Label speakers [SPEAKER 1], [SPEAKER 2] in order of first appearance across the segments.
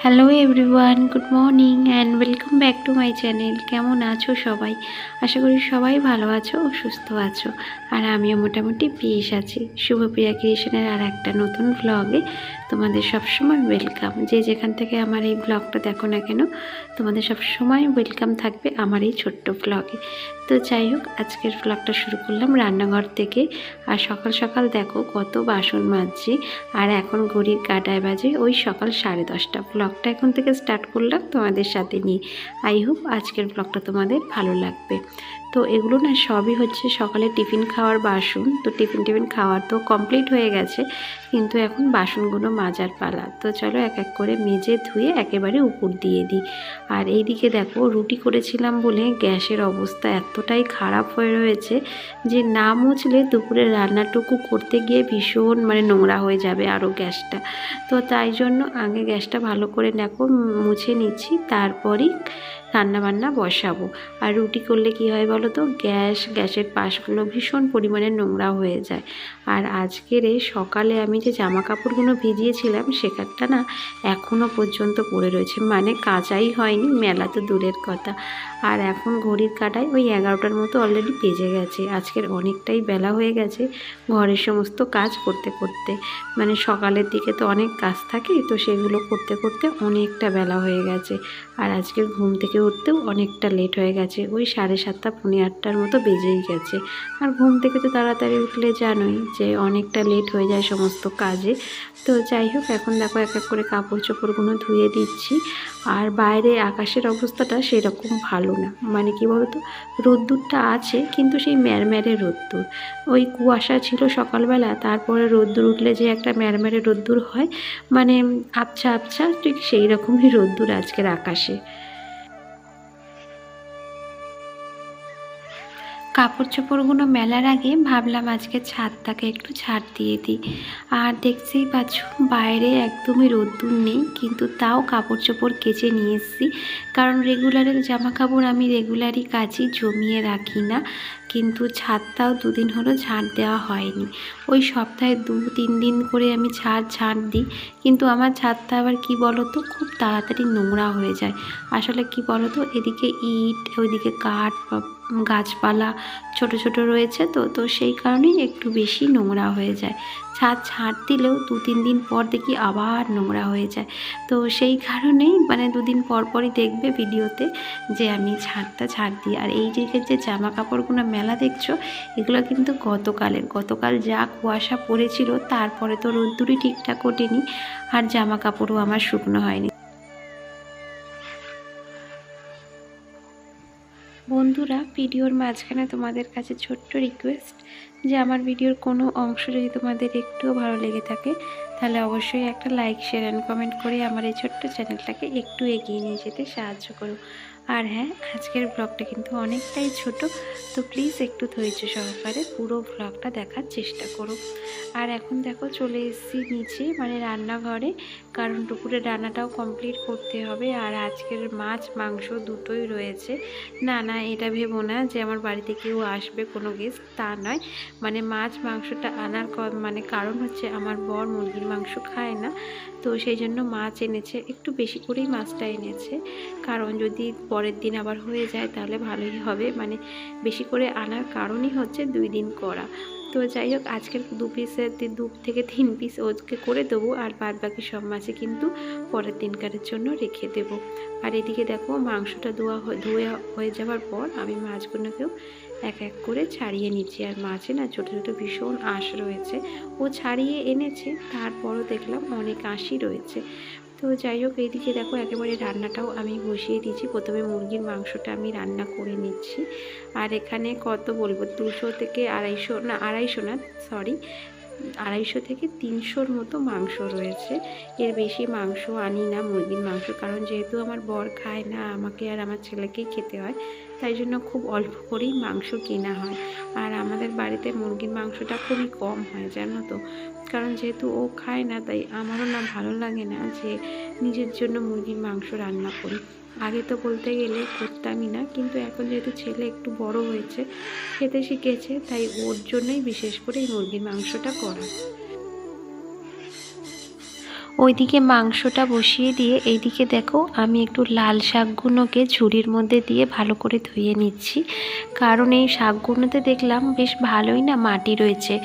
[SPEAKER 1] Hello everyone, good morning and welcome back to my channel. কেমন আছো সবাই? আশা করি সবাই ভালো আছো ও সুস্থ আছো। আর আমিও মোটামুটি বেশ আছি। শুভপ্রিয়া ক্রিয়েশনের আর একটা নতুন ভ্লগে তোমাদের সবসময় ওয়েলকাম। যে যেখান থেকে আমার এই ব্লগটা দেখো না কেন, তোমাদের সবসময় ওয়েলকাম থাকবে আমার এই ছোট্ট ভ্লগে। তো যাই হোক, আজকের ভ্লগটা শুরু করলাম রান্নাঘর থেকে। আর সকাল সকাল দেখো কত বাসন মাজছি। আর এখন ঘড়ির কাঁটায় বাজে ওই সকাল 10:30। ব্লগটা এখন থেকে স্টার্ট করলাম তোমাদের সাথে নিয়ে। আই হোপ আজকের ব্লগটা তোমাদের ভালো লাগবে। তো এগুলো না সবই হচ্ছে সকালে টিফিন খাওয়ার বাসন। তো টিফিন খাওয়ার তো কমপ্লিট হয়ে গেছে, কিন্তু এখন বাসনগুলো মাজার পালা। তো চলো এক এক করে মেজে ধুয়ে একেবারে উপর দিয়ে দিই। আর এইদিকে দেখো, রুটি করেছিলাম বলে গ্যাসের অবস্থা এতটাই খারাপ হয়ে রয়েছে যে না মুছলে দুপুরে রান্নাটুকু করতে গিয়ে ভীষণ নোংরা হয়ে যাবে আরও গ্যাসটা। তো তাই জন্য আগে গ্যাসটা ভালো করে দেখো মুছে নিচ্ছি, তারপরই রান্নাবান্না বসাবো। আর রুটি করলে কি হয় বলো তো, গ্যাসের পাশগুলো ভীষণ পরিমাণে নোংরা হয়ে যায়। আর আজকের এই সকালে আমি যে জামা কাপড়গুলো ভিজিয়েছিলাম সেখানটা না এখনও পর্যন্ত পড়ে রয়েছে, কাচাই হয়নি, মেলা তো দূরের কথা। আর এখন ঘড়ির কাঁটায় ওই 11টার মতো অলরেডি বেজে গেছে। আজকের অনেকটাই বেলা হয়ে গেছে ঘরের সমস্ত কাজ করতে করতে। সকালের দিকে তো অনেক কাজ থাকে, তো সেগুলো করতে করতে অনেকটা বেলা হয়ে গেছে। আর আজকে ঘুম থেকে উঠতেও অনেকটা লেট হয়ে গেছে, ওই 7:30 পৌনে 8টার মতো বেজেই গেছে। আর ঘুম থেকে তো তাড়াতাড়ি উঠলে জানোই যে অনেকটা লেট হয়ে যায় সমস্ত কাজে। তো যাই হোক, এখন দেখো এক এক করে কাপড় চোপড়গুলো ধুয়ে দিচ্ছি। আর বাইরে আকাশের অবস্থাটা সেরকম ভালো না, কি বলতো, রোদ্দুরটা আছে কিন্তু সেই ম্যারম্যারে রোদ্দুর। ওই কুয়াশা ছিল সকালবেলা, তারপরে রোদ্দুর উঠলে যে একটা ম্যারম্যারে রোদ্দুর হয়, আবছা আবছা, ঠিক সেই রকমই রোদ্দুর আজকের আকাশে। কাপড় চোপড়গুলো মেলার আগে ভাবলাম আজকে ছাদটাকে একটু ছাড় দিয়ে দিই। আর দেখতেই পাচ্ছ বাইরে একদমই রোদ্দুর নেই, কিন্তু তাও কাপড় চোপড় কেচে নিয়ে এসেছি। কারণ রেগুলারের জামা কাপড় আমি রেগুলারই কাচি, জমিয়ে রাখি না। কিন্তু ছাদটাও 2 দিন হলো ঝাড় দেওয়া হয়নি। ওই সপ্তাহে 2-3 দিন করে আমি ঝাড় দিই, কিন্তু আমার ছাদটা আবার কি বলো তো, খুব তাড়াতাড়ি নোংরা হয়ে যায়। আসলে কি বলো তো, এদিকে ইট, ওইদিকে কাঠ, গাছপালা ছোট ছোট রয়েছে, তো সেই কারণেই একটু বেশি নোংরা হয়ে যায়। ছাড় দিলেও 2-3 দিন পর দেখি আবার নোংরা হয়ে যায়। তো সেই কারণেই 2 দিন পর পরই দেখবে ভিডিওতে যে আমি ছাড় দিই। আর এই দিকে যে জামা কাপড়গুলো মেলা দেখছো, এগুলো কিন্তু গতকাল যা কুয়াশা পড়েছিল, তারপরে তো রোদ্দুরই ঠিকঠাক ওঠেনি, আর জামা কাপড়ও আমার শুকনো হয়নি। বন্ধুরা, ভিডিওর মাঝখানে তোমাদের কাছে ছোট্ট রিকোয়েস্ট যে আমার ভিডিওর কোনো অংশ যদি তোমাদের একটুও ভালো লেগে থাকে, তাহলে অবশ্যই একটা লাইক, শেয়ার অ্যান্ড কমেন্ট করে আমার এই ছোট্ট চ্যানেলটাকে একটু এগিয়ে নিয়ে যেতে সাহায্য করো। আর হ্যাঁ, আজকের ব্লগটা কিন্তু অনেকটাই ছোট, তো প্লিজ একটু ধৈর্য সহকারে পুরো ব্লগটা দেখার চেষ্টা করো। আর এখন দেখো চলে এসেছি নিচে, রান্নাঘরে, কারণ দুপুরে রান্নাটাও কমপ্লিট করতে হবে। আর আজকের মাছ মাংস দুটোই রয়েছে। না এটা ভেবো না যে আমার বাড়িতে কেউ আসবে, কোনো গেস্ট, তা নয়। মাছ মাংসটা আনার কারণ হচ্ছে আমার বর মুরগির মাংস খায় না, তো সেই জন্য মাছ এনেছে, একটু বেশি করেই মাছটা এনেছে। কারণ যদি পরের দিন আবার হয়ে যায় তাহলে ভালোই হবে। বেশি করে আনার কারণই হচ্ছে 2 দিন করা। তো যাই হোক, আজকের 2 থেকে 3 পিস ওকে করে দেবো, আর বাদ বাকি সব মাছে কিন্তু পরের দিনকারের জন্য রেখে দেবো। আর এদিকে দেখো মাংসটা ধুয়ে হয়ে যাওয়ার পর আমি মাছগুলোকেও এক এক করে ছাড়িয়ে নিচ্ছি। আর মাছে না ছোটো ছোটো ভীষণ আঁশ রয়েছে, ও ছাড়িয়ে এনেছে, তারপরও দেখলাম অনেক আঁশই রয়েছে। তো যাই হোক, এইদিকে দেখো একেবারে রান্নাটাও আমি বসিয়ে দিয়েছি। প্রথমে মুরগির মাংসটা আমি রান্না করে নিচ্ছি। আর এখানে কত বলবো, 200 থেকে 250 থেকে 300-র মতো মাংস রয়েছে। এর বেশি মাংস আনি না, মুরগির মাংস, কারণ যেহেতু আমার বর খায় না, আমাকে আর আমার ছেলেকেই খেতে হয়, তাই জন্য খুব অল্প করেই মাংস কেনা হয়। আর আমাদের বাড়িতে মুরগির মাংসটা খুবই কম হয় জানো তো, কারণ যেহেতু ও খায় না, তাই আমারও না ভালো লাগে না যে নিজের জন্য মুরগির মাংস রান্না করি। আগে তো বলতে গেলে করতামই না, কিন্তু এখন যেহেতু ছেলে একটু বড় হয়েছে, খেতে শিখেছে, তাই ওর জন্যই বিশেষ করে এই মুরগির মাংসটা করা। ওইদিকে মাংসটা বসিয়ে দিয়ে এইদিকে দেখো আমি একটু লাল শাকগুলোকে ঝুড়ির মধ্যে দিয়ে ভালো করে ধুয়ে নিচ্ছি, কারণ এই শাকগুলোতে দেখলাম বেশ ভালোই না মাটি রয়েছে।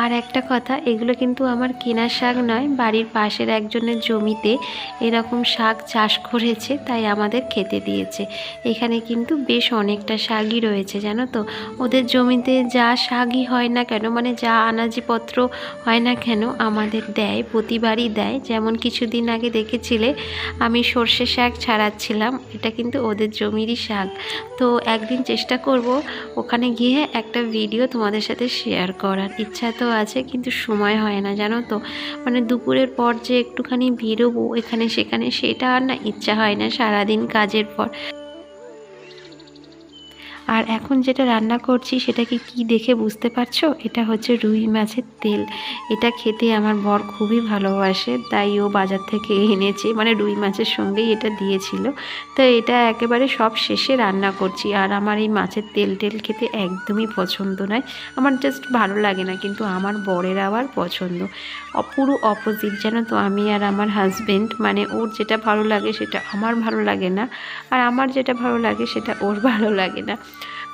[SPEAKER 1] আর একটা কথা, এগুলো কিন্তু আমার কেনা শাক নয়, বাড়ির পাশের একজনের জমিতে এরকম শাক চাষ করেছে, তাই আমাদের খেতে দিয়েছে। এখানে কিন্তু বেশ অনেকটা শাকই রয়েছে জানো তো। ওদের জমিতে যা শাকই হয় না কেন, মানে যা আনাজিপত্র হয় না কেন আমাদের দেয়, প্রতিবারই দেয়। যেমন কিছুদিন আগে দেখেছিলে আমি সর্ষে শাক ছাড়াচ্ছিলাম, এটা কিন্তু ওদের জমিরই শাক। তো একদিন চেষ্টা করব ওখানে গিয়ে একটা ভিডিও তোমাদের সাথে শেয়ার করার। ইচ্ছা তো আছে কিন্তু সময় হয় না জানো তো, মানে দুপুরের পর যে একটুখানি বেরোবো এখানে সেখানে, সেটা আর না ইচ্ছা হয় না সারাদিন কাজের পর। আর এখন যেটা রান্না করছি সেটাকে কি দেখে বুঝতে পারছো? এটা হচ্ছে রুই মাছের তেল। এটা খেতে আমার বর খুবই ভালোবাসে, তাই ও বাজার থেকে এনেছে, মানে রুই মাছের সঙ্গেই এটা দিয়েছিল। তো এটা একেবারে সব শেষে রান্না করছি। আর আমার এই মাছের তেল খেতে একদমই পছন্দ নয়, আমার জাস্ট ভালো লাগে না, কিন্তু আমার বরের আবার পছন্দ। পুরো অপোজিট জানো তো, আমি আর আমার হাজবেন্ড, মানে ওর যেটা ভালো লাগে সেটা আমার ভালো লাগে না, আর আমার যেটা ভালো লাগে সেটা ওর ভালো লাগে না।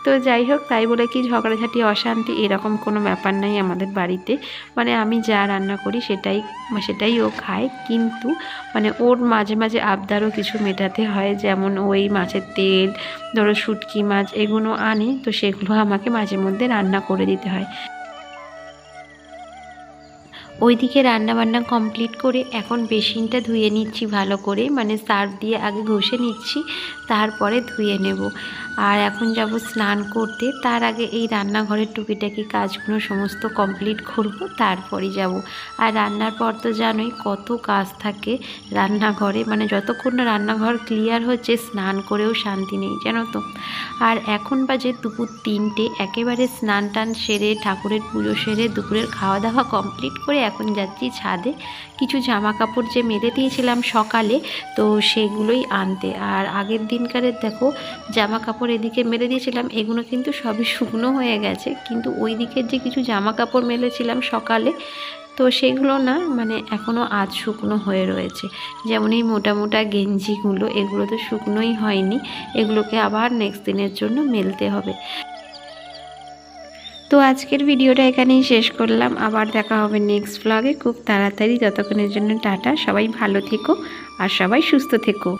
[SPEAKER 1] তো যাই হোক, তাই বলে কি ঝগড়াঝাটি অশান্তি এরকম কোনো ব্যাপার নাই আমাদের বাড়িতে। মানে আমি যা রান্না করি সেটাই ও খায়, কিন্তু মানে ওর মাঝে মাঝে আবদারও কিছু মেটাতে হয়। যেমন ওই মাছের তেল, ধরো শুটকি মাছ এগুলো আনে, তো সেগুলো আমাকে মাঝে মধ্যে রান্না করে দিতে হয়। ওইদিকে রান্নাবান্না কমপ্লিট করে এখন বেসিনটা ধুয়ে নিচ্ছি ভালো করে, মানে সার্ফ দিয়ে আগে ঘষে নিচ্ছি, তারপরে ধুয়ে নেব। আর এখন যাব স্নান করতে, তার আগে এই রান্নাঘরের টুকিটাকি কাজগুলো সমস্ত কমপ্লিট করব, তারপরে যাব। আর রান্নার পর তো জানোই কত কাজ থাকে রান্নাঘরে, মানে যতক্ষণ না রান্নাঘর ক্লিয়ার হচ্ছে স্নান করেও শান্তি নেই জানো তো। আর এখন বাজে দুপুর 3টে, একেবারে স্নান টান সেরে ঠাকুরের পুজো সেরে দুপুরের খাওয়া দাওয়া কমপ্লিট করে এখন যাচ্ছি ছাদে। কিছু জামা কাপড় যে মেলে দিয়েছিলাম সকালে, তো সেগুলোই আনতে। আর আগের দিনকারের দেখো জামা কাপড় এদিকে মেলে দিয়েছিলাম, এগুলো কিন্তু সবই শুকনো হয়ে গেছে, কিন্তু ওই দিকের যে কিছু জামা কাপড় মেলেছিলাম সকালে, তো সেগুলো না মানে এখনও আধ শুকনো হয়ে রয়েছে। যেমন এই মোটা মোটা গেঞ্জিগুলো, এগুলো তো শুকনোই হয়নি, এগুলোকে আবার নেক্সট দিনের জন্য মেলতে হবে। তো আজকের ভিডিওটা এখানেই শেষ করলাম, আবার দেখা হবে নেক্সট ব্লগে খুব তাড়াতাড়ি। ততক্ষণের জন্য টাটা, সবাই ভালো থেকো আর সবাই সুস্থ থেকো।